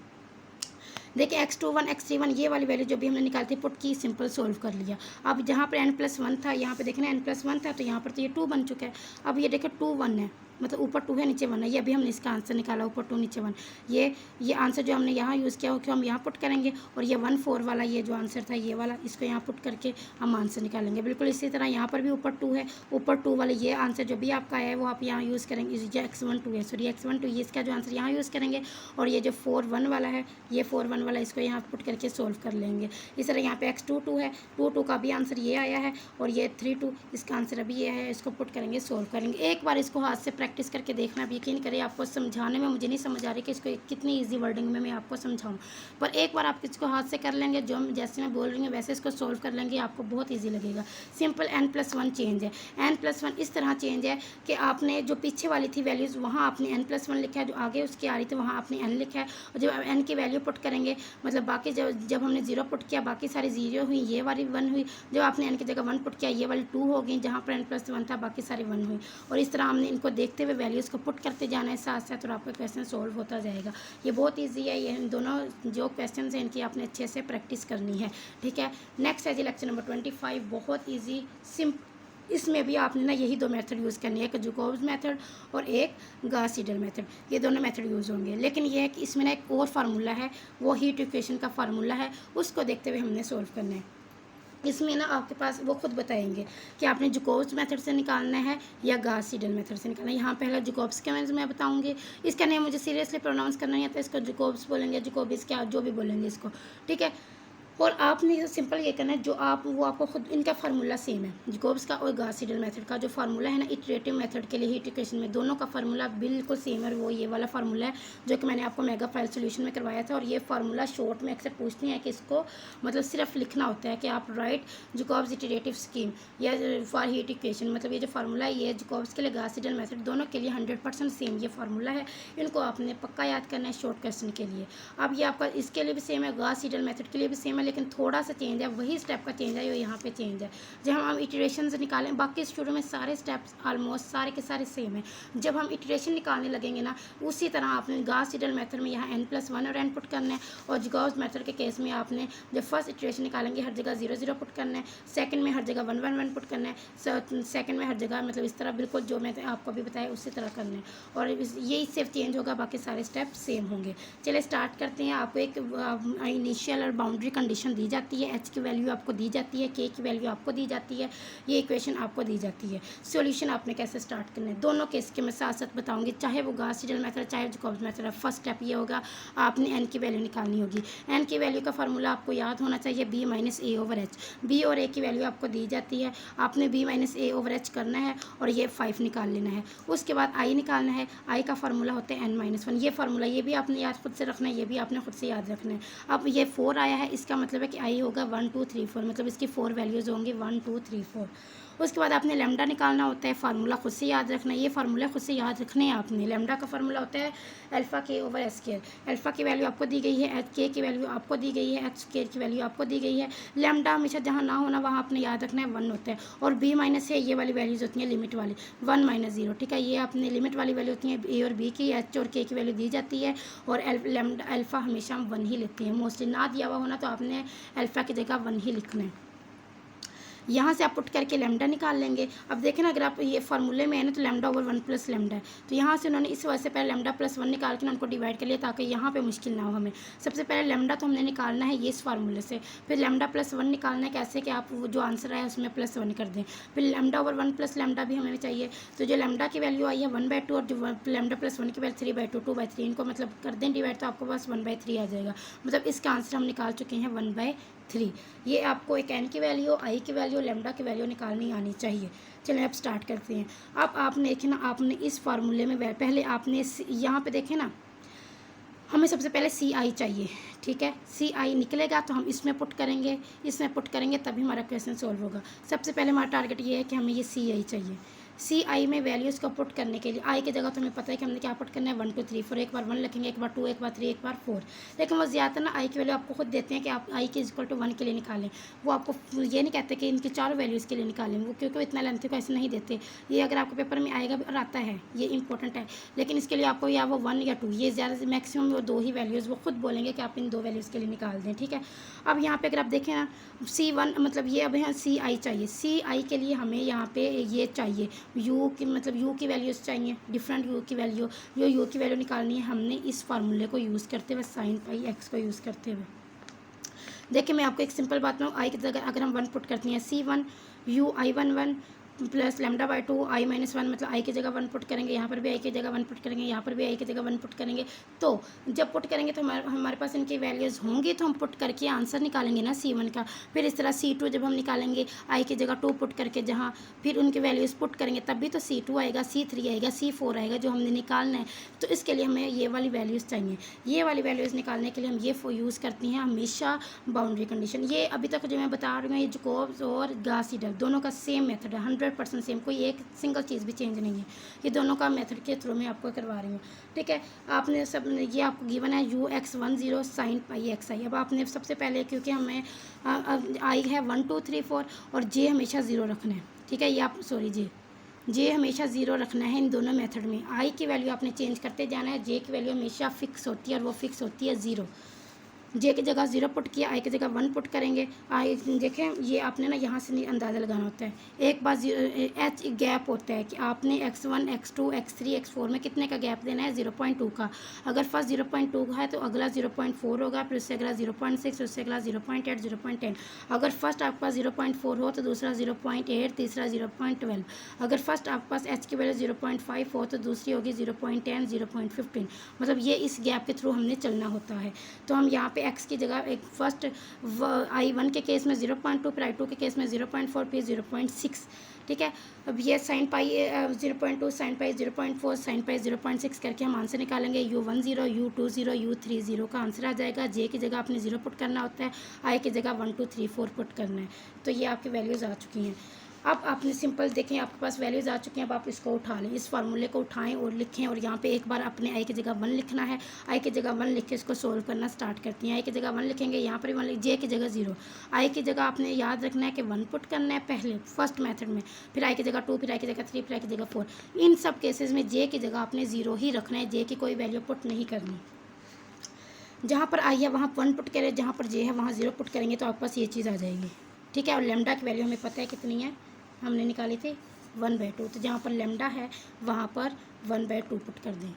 देखिए x21 x31 ये वाली वैल्यू जो भी हमने निकाली थी पुट की, सिंपल सोल्व कर लिया। अब जहाँ पर n+1 था, यहाँ पे देखना n+1 था, तो यहाँ पर तो ये 2 बन चुका है। अब ये देखिए 2 1 है, मतलब ऊपर 2 है नीचे 1 है, ये अभी हमने इसका आंसर निकाला, ऊपर 2 नीचे 1। ये आंसर जो हमने यहाँ यूज़ किया क्यों हम यहाँ पुट करेंगे, और ये 1 4 वाला ये जो आंसर था ये वाला, इसको यहाँ पुट करके हम आंसर निकालेंगे। बिल्कुल इसी तरह यहाँ पर भी ऊपर 2 है, ऊपर 2 वाले ये आंसर जो भी आपका है वो आप यहाँ यूज़ करेंगे। ये x12 है, सॉरी x12 ये इसका जो आंसर यहाँ यूज़ करेंगे, और ये जो 4 1 वाला है, ये 4 1 वाला, इसको यहाँ पुट करके सोल्व कर लेंगे। इस तरह यहाँ पे x22 है, 2 का भी आंसर ये आया है, और ये 3 2 इसका आंसर अभी ये है, इसको पुट करेंगे, सोल्व करेंगे। एक बार इसको हाथ से प्रैक्टिस करके देखना, आप यकीन करें आपको समझाने में मुझे नहीं समझ आ रही कि इसको कितनी इजी वर्डिंग में मैं आपको समझाऊं, पर एक बार आप इसको हाथ से कर लेंगे, जो जैसे मैं बोल रही हूँ वैसे इसको सोल्व कर लेंगे, आपको बहुत इजी लगेगा। सिंपल n+1 चेंज है, n+1 इस तरह चेंज है कि आपने जो पीछे वाली थी वैल्यूज़ वहाँ आपने n+1 लिखा है, जो आगे उसकी आ रही थी वहाँ आपने n लिखा है, और जब n की वैल्यू पुट करेंगे, मतलब बाकी जब हमने 0 पुट किया बाकी सारी 0 हुई, ये वाली 1 हुई, जब आपने n की जगह 1 पुट किया ये वाली 2 हो गई, जहाँ पर n+1 था बाकी सारी 1 हुई, और इस तरह हमने इनको देखते हुए वैल्यूज़ को पुट करते जाना है साथ साथ, और आपका क्वेश्चन सोल्व होता जाएगा। ये बहुत ईजी है, ये दोनों जो क्वेश्चन हैं इनकी आपने अच्छे से प्रैक्टिस करनी है, ठीक है। नेक्स्ट है जी लेक्चर नंबर 25, बहुत ईजी इसमें भी आपने ना यही 2 मेथड यूज़ करनी है, एक जैकोब्स मेथड और एक गॉस सीडल मेथड, ये दोनों मेथड यूज़ होंगे। लेकिन ये है कि इसमें ना एक और फार्मूला है, वो हीट इक्वेशन का फार्मूला है, उसको देखते हुए हमने सोल्व करना है। इसमें ना आपके पास वो खुद बताएंगे कि आपने जैकोब्स मेथड से निकालना है या गॉस सीडल मेथड से निकालना है। यहाँ पहला जैकोब्स के मैं बताऊँगी, इसका नेम मुझे सीरियसली प्रोनाउंस करना नहीं आता, इसको जैकोब्स बोलेंगे, जैकोबिस क्या जो भी बोलेंगे इसको, ठीक है। और आपने सिंपल ये करना है, जो आप वो आपको खुद इनका फार्मूला सेम है, जैकोब्स का और गॉस सीडल मेथड का जो फार्मूला है ना इटरेटिव मेथड के लिए हीट इक्वेशन में, दोनों का फार्मूला बिल्कुल सेम है। वो ये वाला फार्मूला है जो कि मैंने आपको मेगा फाइल सोल्यूशन में करवाया था। और ये फार्मूला शॉर्ट में अक्सर पूछते हैं कि इसको मतलब सिर्फ लिखना होता है कि आप राइट जैकोब्स इटरेटिव स्कीम या फॉर हीट इक्वेशन, मतलब ये जो फार्मूला है ये जैकोब्स के लिए गॉस सीडल मेथड दोनों के लिए 100% सेम ये फार्मूला है। इनको आपने पक्का याद करना है शॉर्ट क्वेश्चन के लिए। अब ये आपका इसके लिए भी सेम है, गॉस सीडल मेथड के लिए भी सेम है, लेकिन थोड़ा सा चेंज है, वही स्टेप का चेंज है जो यहाँ पे चेंज है। जब हम इटरेशन से निकालें, बाकी शुरू में सारे स्टेप्स ऑलमोस्ट सारे के सारे सेम है। जब हम इटरेशन निकालने लगेंगे ना, उसी तरह आपने गॉस सीडल मेथड में यहाँ n+1 और n पुट करना है, और जैकोब्स मेथड के केस में आपने जब फर्स्ट इटरेशन निकालेंगे हर जगह 0 0 पुट करना है, सेकंड में हर जगह 1 1 1 पुट करना है, सेकंड में हर जगह मतलब इस तरह बिल्कुल जो मैं आपको अभी बताया उसी तरह करना है। और ये सिर्फ चेंज होगा, बाकी सारे स्टेप सेम होंगे। चलिए स्टार्ट करते हैं। आपको एक इनिशियल और बाउंड्री कंडीशन दी जाती है, एच की वैल्यू आपको दी जाती है, के की वैल्यू आपको दी जाती है, ये इक्वेशन आपको दी जाती है। सॉल्यूशन आपने कैसे स्टार्ट करना है दोनों केस के मैं साथ साथ बताऊंगी, चाहे वो गॉस सीडल मेथड चाहे जैकोब्स मेथड है। फर्स्ट स्टेप ये होगा, आपने एन की वैल्यू निकालनी होगी। एन की वैल्यू का फार्मूला आपको याद होना चाहिए b - a/h। बी और ए की वैल्यू आपको दी जाती है, आपने b - a/h करना है और ये 5 निकाल लेना है। उसके बाद आई निकालना है, आई का फार्मूला होता है n-1। ये फार्मूला ये भी आपने याद खुद से रखना है, ये भी आपने खुद से याद रखना है। अब ये 4 आया है, इसका मतलब है कि आई होगा 1 2 3 4, मतलब इसकी 4 वैल्यूज़ होंगी 1 2 3 4। उसके बाद आपने लैम्डा निकालना होता है, फार्मूला खुद से याद रखना है, ये फार्मूला खुद से याद रखने हैं आपने। लैम्डा का फार्मूला होता है अल्फ़ा k/s²। अल्फ़ा की वैल्यू आपको दी गई है, के की वैल्यू आपको दी गई है, h² की वैल्यू आपको दी गई है। लैम्डा हमेशा जहाँ ना होना वहाँ आपने याद रखना है 1 होता है, और b - है ये वाली वैल्यूज़ होती हैं लिमिट वाली 1 - 0, ठीक है। ये आपने लिमिट वाली वैल्यू होती है a और b की, h और k की वैल्यू दी जाती है, और लैम्डा अल्फ़ा हमेशा हम 1 ही लेते हैं। मोस्टली ना दिया हुआ होना तो आपने अल्फ़ा की जगह 1 ही लिखना है। यहाँ से आप पुट करके लैम्डा निकाल लेंगे। अब देखें ना, अगर आप ये फार्मूले में है ना तो लैम्डा ओवर 1 प्लस लैम्डा है, तो यहाँ से उन्होंने इस वजह से पहले लैम्डा +1 निकाल के उनको डिवाइड कर लिया ताकि यहाँ पे मुश्किल ना हो हमें। सबसे पहले लैम्डा तो हमने निकालना है ये इस फार्मूले से, फिर लैम्डा +1 निकालना है कैसे कि आप वो जो आंसर आया उसमें +1 कर दें, फिर लैम्डा ओवर 1 प्लस लैम्डा भी हमें चाहिए। तो जो लैम्डा की वैल्यू आई है 1/2 और जो लैम्डा +1 की वैल्यू 3/2 2/3, इनको मतलब कर दें डिवाइड तो आपको बस 1/3 आ जाएगा। मतलब इसका आंसर हम निकाल चुके हैं 1/3। ये आपको एक एन की वैल्यू, आई की वैल्यू, लैम्डा की वैल्यू निकालनी आनी चाहिए। चलिए अब स्टार्ट करते हैं। अब आपने देखें ना, आपने इस फार्मूले में पहले आपने यहाँ पे देखें ना, हमें सबसे पहले सी आई चाहिए, ठीक है। सी आई निकलेगा तो हम इसमें पुट करेंगे, इसमें पुट करेंगे तभी हमारा क्वेश्चन सॉल्व होगा। सबसे पहले हमारा टारगेट ये है कि हमें ये सी आई चाहिए। सी आई में वैल्यूज़ को पुट करने के लिए आई की जगह तो हमें पता है कि हमने क्या पुट करना है 1 2 3 4, एक बार 1 लिखेंगे, एक बार 2, एक बार 3, एक बार 4। लेकिन वो ज़्यादा ना आई की वैल्यू आपको खुद देते हैं कि आप आई की =1 के लिए निकालें। वो आपको ये नहीं कहते कि इनकी चारों वैल्यूज़ के लिए निकालें, वो क्योंकि इतना लेंथी को ऐसे नहीं देते। ये अगर आपको पेपर में आएगा और आता है ये इंपॉर्टेंट है, लेकिन इसके लिए आपको या वो 1 या 2, ये ज़्यादा से मैक्सिमम वो 2 ही वैल्यूज़ वो खुद बोलेंगे कि आप इन 2 वैल्यूज़ के लिए निकाल दें, ठीक है। अब यहाँ पे अगर आप देखें ना C1 मतलब ये अब यहाँ सी आई चाहिए, सी आई के लिए हमें यहाँ पे ये चाहिए यू की, मतलब यू की वैल्यूज़ चाहिए, डिफरेंट यू की वैल्यू। जो यू की वैल्यू निकालनी है हमने इस फार्मूले को यूज़ करते हुए sin πx को यूज़ करते हुए। देखिए मैं आपको एक सिंपल बात बताऊँ, आई की जगह अगर हम 1 पुट करते हैं C1 u i11 plus λ/2 i - 1, मतलब आई की जगह 1 पुट करेंगे, यहाँ पर भी आई की जगह 1 पुट करेंगे, यहाँ पर भी आई की जगह 1 पुट करेंगे। तो जब पुट करेंगे तो हमारे पास इनकी वैल्यूज़ होंगी तो हम पुट करके आंसर निकालेंगे ना C1 का। फिर इस तरह C2 जब हम निकालेंगे आई की जगह 2 पुट करके, जहाँ फिर उनकी वैल्यूज़ पुट करेंगे तब भी तो C2 आएगा, C3 आएगा, C4 आएगा जो हमने निकालना है। तो इसके लिए हमें ये वाली वैल्यूज़ चाहिए। ये वाली वैल्यूज़ निकालने के लिए हम ये यूज़ करती हैं हमेशा बाउंड्री कंडीशन। ये अभी तक जो मैं बता रही हूँ ये जैकोब्स और गॉस सीडल दोनों का सेम मेथड है, 100% सेम, कोई एक सिंगल चीज़ भी चेंज नहीं है। ये दोनों का मेथड के थ्रू मैं आपको करवा रही हूँ, ठीक है। आपने सब ये आपको गिवन है ux10 sin πxi। अब आपने सबसे पहले क्योंकि हमें आई है 1 2 3 4 और जे हमेशा 0 रखना है, ठीक है। ये आप जे हमेशा 0 रखना है इन दोनों मेथड में। आई की वैल्यू आपने चेंज करते जाना है, जे की वैल्यू हमेशा फिक्स होती है और वो फिक्स होती है 0। जे की जगह 0 पुट किया, आई की जगह 1 पुट करेंगे। आई देखें ये आपने ना यहाँ से अंदाज़ा लगाना होता है। एक बार एच गैप होता है कि आपने x1 x2 x3 x4 में कितने का गैप देना है 0.2 का। अगर फर्स्ट 0.2 का है तो अगला 0.4 होगा, फिर उससे अगला 0.6, उससे अगला 0.8 0.10। अगर फर्स्ट आपके पास 0.4 हो तो दूसरा 0.8, तीसरा 0.12। अगर फर्स्ट आपके पास एच की वैल्यू 0.5 हो तो दूसरी होगी 0.10 0.15। मतलब ये इस गैप के थ्रू हमने चलना होता है। तो हम यहाँ पे पे x की जगह एक फर्स्ट I1 के केस में 0.2, फिर I2 के केस में 0.4, फिर 0.6, ठीक है। अब ये sine pi 0.2, sine pi 0.4, sine pi 0.6 करके हम आंसर निकालेंगे। U10, U20, U30 का आंसर आ जाएगा। J की जगह आपने 0 पुट करना होता है, I की जगह 1 2 3 4 पुट करना है। तो ये आपकी वैल्यूज़ आ चुकी हैं। अब आपने सिंपल देखें, आपके पास वैल्यूज़ आ चुकी हैं। अब आप इसको उठा लें, इस फार्मूले को उठाएं और लिखें, और यहाँ पे एक बार अपने आई की जगह 1 लिखना है। आई की जगह 1 लिख के इसको सोल्व करना स्टार्ट करती हैं। आई की जगह 1 लिखेंगे, यहाँ पर 1 जे की जगह 0। आई की जगह आपने याद रखना है कि 1 पुट करना है पहले फर्स्ट मेथड में, फिर आई की जगह 2, फिर आई की जगह 3, फिर आई की जगह 4। इन सब केसेस में जे की जगह आपने 0 ही रखना है, जे की कोई वैल्यू पुट नहीं करनी। जहाँ पर आई है वहाँ 1 पुट करें, जहाँ पर जे है वहाँ 0 पुट करेंगे तो आपके पास ये चीज़ आ जाएगी, ठीक है। और लेमडा की वैल्यू हमें पता है कितनी है, हमने निकाली थी 1/2। तो जहाँ पर लेमडा है वहाँ पर 1/2 पुट कर दें,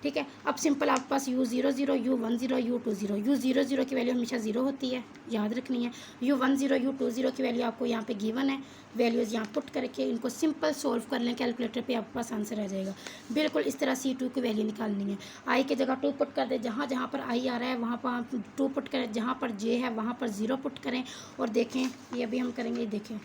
ठीक है। अब सिंपल आपके पास U00, U10, U20। U00 की वैल्यू हमेशा 0 होती है, याद रखनी है। U10, U20 की वैल्यू आपको यहाँ पे गिवन है। वैल्यूज़ यहाँ पुट करके इनको सिंपल सोल्व कर लें कैलकुलेटर पे, आपके पास आंसर आ जाएगा। बिल्कुल इस तरह C2 की वैल्यू निकालनी है। आई की जगह 2 पुट कर दें, जहाँ जहाँ पर आई आ रहा है वहाँ पर 2 पुट करें, जहाँ पर जे है वहाँ पर 0 पुट करें। और देखें ये अभी हम करेंगे, देखें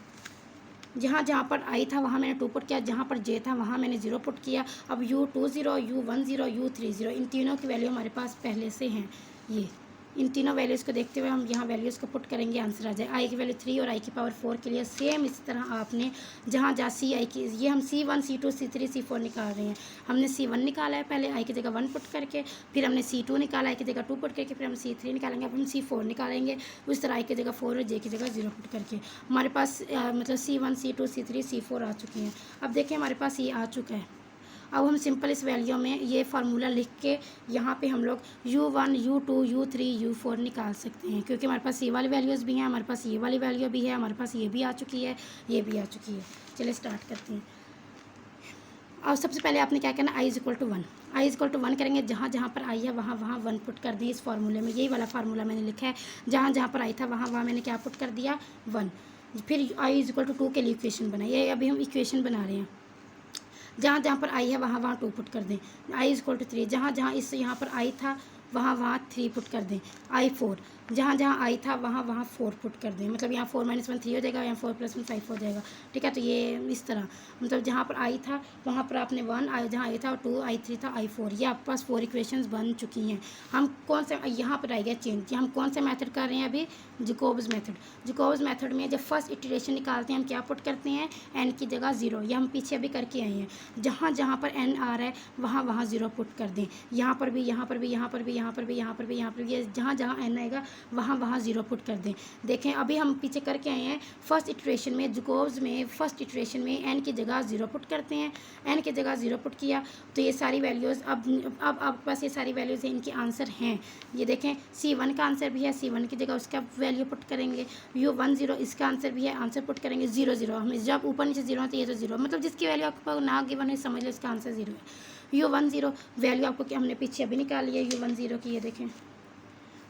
जहाँ जहाँ पर आई था वहाँ मैंने 2 पुट किया, जहाँ पर जे था वहाँ मैंने 0 पुट किया। अब U20, U10, U30 इन तीनों की वैल्यू हमारे पास पहले से हैं। ये इन तीनों वैल्यूज़ को देखते हुए हम यहाँ वैल्यूज़ को पुट करेंगे, आंसर आ जाए। आई की वैल्यू 3 और आई की पावर 4 के लिए सेम इस तरह आपने जहाँ जहाँ सी आई की, ये हम C1, C2, C3, C4 निकाल रहे हैं। हमने C1 निकाला है पहले आई की जगह 1 पुट करके, फिर हमने C2 निकाला आई की जगह 2 पुट करके, फिर हम C3 निकालेंगे, अब हम C4 निकालेंगे उस तरह आई की जगह 4 और जे की जगह 0 पुट करके। हमारे पास मतलब C1, C2, C3, C4 आ चुके हैं। अब देखें हमारे पास ये आ चुका है। अब हम सिंपल इस वैल्यू में ये फार्मूला लिख के यहाँ पे हम लोग U1, U2, U3, U4 निकाल सकते हैं, क्योंकि हमारे पास ये वाली वैल्यूज़ भी हैं, हमारे पास ये वाली वैल्यू भी है, हमारे पास ये भी आ चुकी है, ये भी आ चुकी है। चलिए स्टार्ट करते हैं। और सबसे पहले आपने क्या करना, I = 1, I = 1 करेंगे। जहाँ जहाँ पर आई है वहाँ वहाँ 1 पुट कर दी। इस फार्मूले में यही वाला फार्मूला मैंने लिखा है, जहाँ जहाँ पर आई था वहाँ वहाँ मैंने क्या पुट कर दिया, 1। फिर I = 2 के लिए इक्वेशन बनाई, ये अभी हम इक्वेशन बना रहे हैं। जहाँ जहाँ पर आई है वहाँ वहाँ 2 पुट कर दें। I = 3, जहाँ जहाँ इस यहाँ पर आई था वहाँ वहाँ 3 पुट कर दें। I4, जहाँ जहाँ आई था वहाँ वहाँ 4 पुट कर दें। मतलब यहाँ 4 - 1 3 हो जाएगा, यहाँ 4 + 1 5 हो जाएगा, ठीक है। तो ये इस तरह मतलब जहाँ पर आई था वहाँ पर आपने 1, जहाँ आई था 2, I3 था, I4। ये आपके पास 4 इक्वेशंस बन चुकी हैं। हम कौन से, यहाँ पर आएगा चेंज, हम कौन सा मेथड कर रहे हैं अभी, जैकोब्स मेथड। जैकोब्स मेथड में जब फर्स्ट इटरेशन निकालते हैं हम क्या पुट करते हैं, n की जगह 0। ये हम पीछे अभी करके आए हैं। जहाँ जहाँ पर n आ रहा है वहाँ वहाँ 0 पुट कर दें। यहाँ पर भी, यहाँ पर भी, यहाँ पर भी, यहाँ पर भी, यहाँ पर भी, यहाँ पर भी, ये जहाँ जहाँ n आएगा वहाँ वहाँ 0 पुट कर दें। देखें अभी हम पीछे करके आए हैं। फर्स्ट इटरेशन में जैकोब्स में फर्स्ट इटरेशन में n की जगह 0 पुट करते हैं। n की जगह 0 पुट किया तो ये सारी वैल्यूज़ अब आपके पास ये सारी वैल्यूज़ हैं, इनके आंसर हैं। ये देखें C1 का आंसर भी है, C1 की जगह उसका वैल्यू पुट करेंगे। U10 इसका आंसर भी है, आंसर पुट करेंगे 0 0। हमें जब ऊपर नीचे 0 है तो ये तो 0, मतलब जिसकी वैल्यू आपको ना गिवन है समझ लो इसका आंसर 0 है। U10 वैल्यू आपको क्या हमने पीछे अभी निकाली है U10 की, ये देखें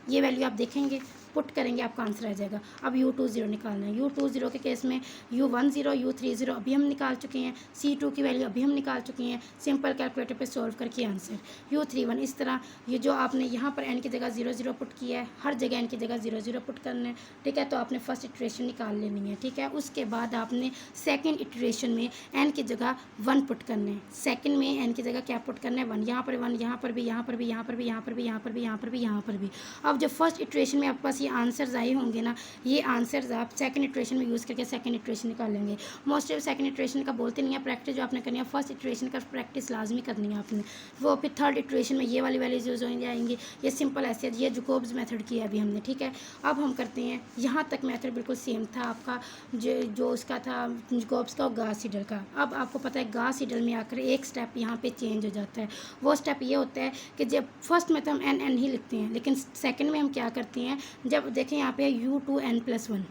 ये वैल्यू आप देखेंगे पुट करेंगे आपका आंसर आ जाएगा। अब U20 निकालना है। U20 के केस में U10, U30 अभी हम निकाल चुके हैं, C2 की वैल्यू अभी हम निकाल चुके हैं। सिंपल कैलकुलेटर पे सॉल्व करके आंसर U31 इस तरह। ये जो आपने यहाँ पर n की जगह 0 0 पुट किया है, हर जगह n की जगह 0 0 पुट करना है, ठीक है। तो आपने फर्स्ट इटरेशन निकाल लेनी है, ठीक है। उसके बाद आपने सेकेंड इटरेशन में n की जगह 1 पुट करना है। सेकेंड में n की जगह क्या पुट करना है, 1। यहाँ पर 1, यहाँ पर भी, यहाँ पर भी, यहाँ पर भी, यहाँ पर भी, यहाँ पर भी, यहाँ पर भी, यहाँ पर भी। अब जब फर्स्ट इटरेशन में आपके पास ये आंसर्स आए होंगे ना, ये आंसर्स आप सेकंड इटरेशन में यूज़ करके सेकंड इटरेशन निकाल लेंगे। मोस्ट ऑफ सेकंड इटरेशन का बोलते नहीं है, प्रैक्टिस जो आपने करनी है फर्स्ट इटरेशन का प्रैक्टिस लाजमी करनी है आपने। वो फिर थर्ड इटरेशन में ये वाली वैल्यूज यूज़ हो जाएंगी। ये सिंपल ऐसे, ये जैकोब्स मेथड की है अभी हमने, ठीक है। अब हम करते हैं, यहाँ तक मेथड बिल्कुल सेम था आपका जो उसका था जैकोब्स का और गॉस सीडल का। अब आपको पता है गॉस सीडल में आकर एक स्टेप यहाँ पे चेंज हो जाता है। वो स्टेप ये होता है कि जब फर्स्ट में तो हम n ही लिखते हैं, लेकिन सेकंड में हम क्या करते हैं, जब देखें यहाँ पे U2n+1,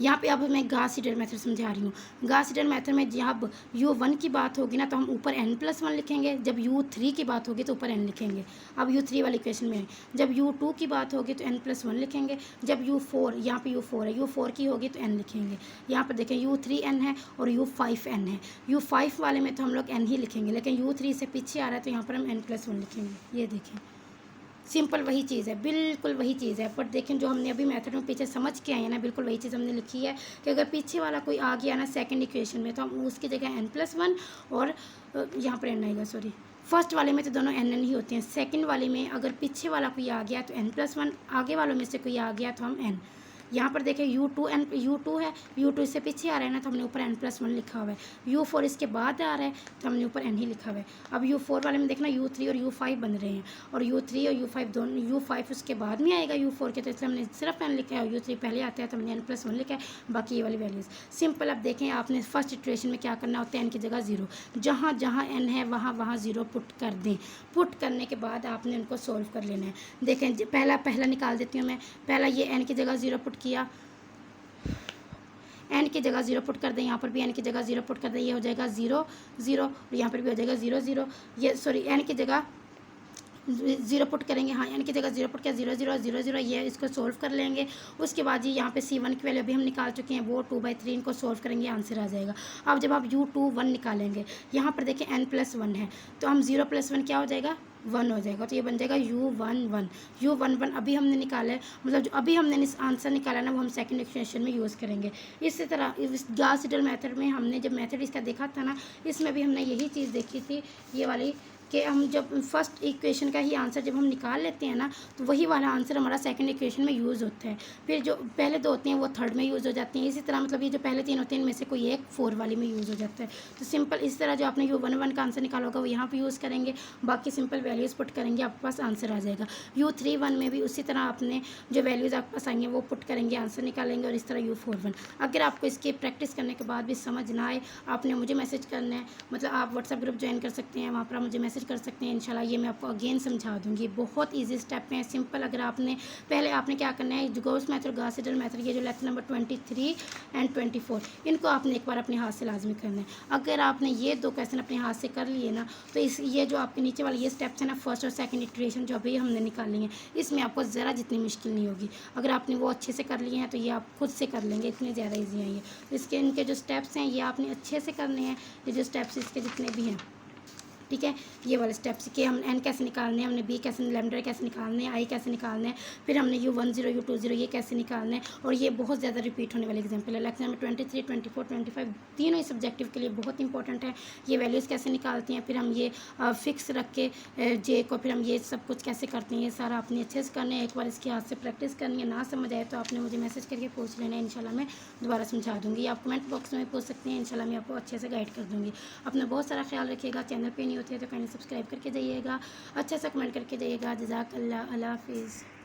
यहाँ पे अब मैं गॉस सीडल मेथड समझा रही हूँ। गॉस सीडल मेथड में जब U1 की बात होगी ना तो हम ऊपर n+1 लिखेंगे, जब U3 की बात होगी तो ऊपर n लिखेंगे। अब U3 वाली इक्वेशन में जब U2 की बात होगी तो n+1 लिखेंगे, जब U4, यहाँ पे U4 है, U4 की होगी तो n लिखेंगे। यहाँ पर देखें U3n है और U5n है। U5 वाले में तो हम लोग n ही लिखेंगे, लेकिन U3 से पीछे आ रहा है तो यहाँ पर हम n+1 लिखेंगे। ये देखें सिंपल वही चीज़ है, बिल्कुल वही चीज़ है। बट देखें जो हमने अभी मेथड में पीछे समझ के आए हैं ना, बिल्कुल वही चीज़ हमने लिखी है कि अगर पीछे वाला कोई आ गया ना सेकंड इक्वेशन में, तो हम उसकी जगह n+1 और यहाँ पर n आएगा, सॉरी फर्स्ट वाले में तो दोनों n ही होते हैं। सेकंड वाले में अगर पीछे वाला कोई आ गया तो n+1, आगे वालों में से कोई आ गया तो हम n। यहाँ पर देखें U2 है, U2 इससे पीछे आ रहा है ना, तो हमने ऊपर n+1 लिखा हुआ है। U4 इसके बाद आ रहा है तो हमने ऊपर n ही लिखा हुआ है। अब U4 वाले में देखना U3 और U5 बन रहे हैं, और U3 और U5 दोनों, U5 उसके बाद में आएगा U4 के, तो इसलिए हमने सिर्फ n लिखा है, और U3 पहले आता है तो हमने n+1 लिखा है, बाकी ये वाली वैल्यूज़ सिंपल। अब देखें आपने फर्स्ट इटरेशन में क्या करना होता है, n की जगह 0, जहाँ जहाँ n है वहाँ 0 पुट कर दें। पुट करने के बाद आपने उनको सोल्व कर लेना है। देखें पहला निकाल देती हूँ मैं। पहला ये n की जगह 0 पुट किया, n की जगह 0 पुट कर दें, यहाँ पर भी n की जगह 0 पुट कर दें, ये हो जाएगा 0 0, और यहाँ पर भी हो जाएगा 0 0। ये सॉरी n की जगह 0 पुट करेंगे, हाँ n की जगह 0 पुट किया, 0 0 0 0, ये इसको सोल्व कर लेंगे। उसके बाद ये यहाँ पे C1 की वैल्यू अभी हम निकाल चुके हैं, वो 2/3, इनको सोल्व करेंगे, आंसर आ जाएगा। अब जब आप U21 निकालेंगे, यहाँ पर देखिए n+1 है, तो हम 0 + 1 क्या हो जाएगा, 1 हो जाएगा, तो ये बन जाएगा U11 अभी हमने निकाला है, मतलब जो अभी हमने आंसर निकाला ना, वो हम सेकंड इक्वेशन में यूज़ करेंगे। इसी तरह इस गॉस सीडल मेथड में हमने जब मेथड इसका देखा था ना, इसमें भी हमने यही चीज़ देखी थी, ये वाली, कि हम जब फर्स्ट इक्वेशन का ही आंसर जब हम निकाल लेते हैं ना, तो वही वाला आंसर हमारा सेकंड इक्वेशन में यूज़ होता है। फिर जो पहले 2 होते हैं वो थर्ड में यूज़ हो जाती हैं। इसी तरह मतलब ये जो पहले 3 होते हैं, इनमें से कोई एक 4 वाली में यूज़ हो जाता है। तो सिंपल इस तरह जो आपने U11 का आंसर निकाला होगा वो यहाँ पर यूज़ करेंगे, बाकी सिंपल वैल्यूज़ पुट करेंगे, आपके पास आंसर आ जाएगा। U31 में भी उसी तरह आपने जो वैल्यूज़ आपके पास आएंगे वो पुट करेंगे, आंसर निकालेंगे, और इस तरह U41। अगर आपको इसकी प्रैक्टिस करने के बाद भी समझ ना आए, आपने मुझे मैसेज करना है, मतलब आप व्हाट्सएप ग्रुप ज्वाइन कर सकते हैं, वहाँ पर मुझे मैसेज कर सकते हैं। इंशाल्लाह ये मैं आपको अगेन समझा दूँगी, बहुत ईजी स्टेप हैं, सिंपल। अगर आपने पहले आपने क्या करना है, Gauss method, Gauss Seidel method, ये जो लेसन नंबर 23 एंड 24, इनको आपने एक बार अपने हाथ से लाजमी करना है। अगर आपने ये 2 क्वेश्चन अपने हाथ से कर लिए ना, तो ये जो आपके नीचे वाले ये स्टेप्स हैं ना, फर्स्ट और सेकंड इटरेशन जो अभी हमने निकाली हैं, इसमें आपको ज़रा जितनी मुश्किल नहीं होगी। अगर आपने वो अच्छे से कर लिए हैं तो ये आप खुद से कर लेंगे, इतने ज़्यादा ईजी हैं ये। इसके इनके जो स्टेप्स हैं ये आपने अच्छे से करने हैं, ये जो स्टेप्स इसके जितने भी हैं, ठीक है। ये वाले स्टेप्स के हम n कैसे निकालने हैं, हमने b कैसे, लैम्डा कैसे निकालने हैं, i कैसे निकालने हैं, फिर हमने U10 U20 ये कैसे निकालने हैं। और ये बहुत ज़्यादा रिपीट होने वाले एग्जाम्पल है। लेक्चर नंबर 23 24 25 तीनों ही सब्जेक्टिव के लिए बहुत इंपॉर्टेंट है। ये वैल्यूज़ कैसे निकालती हैं, फिर हम ये फिक्स रख के जे को, फिर हम ये सब कुछ कैसे करते हैं, ये सारा आपने अच्छे से करना है। एक बार इसके हाथ से प्रैक्टिस करनी है, ना समझ आए तो आपने मुझे मैसेज करके पूछ लेना है, इंशाल्लाह मैं दोबारा समझा दूँगी। आप कमेंट बॉक्स में पूछ सकते हैं, इंशाल्लाह मैं आपको अच्छे से गाइड कर दूँगी। अपना बहुत सारा ख्याल रखिएगा। चैनल पर नहीं होते हैं तो काइंडली सब्सक्राइब करके जाइएगा, अच्छा सा कमेंट करके जाइएगा। जज़ाकल्लाह, अल्लाह हाफ़िज़।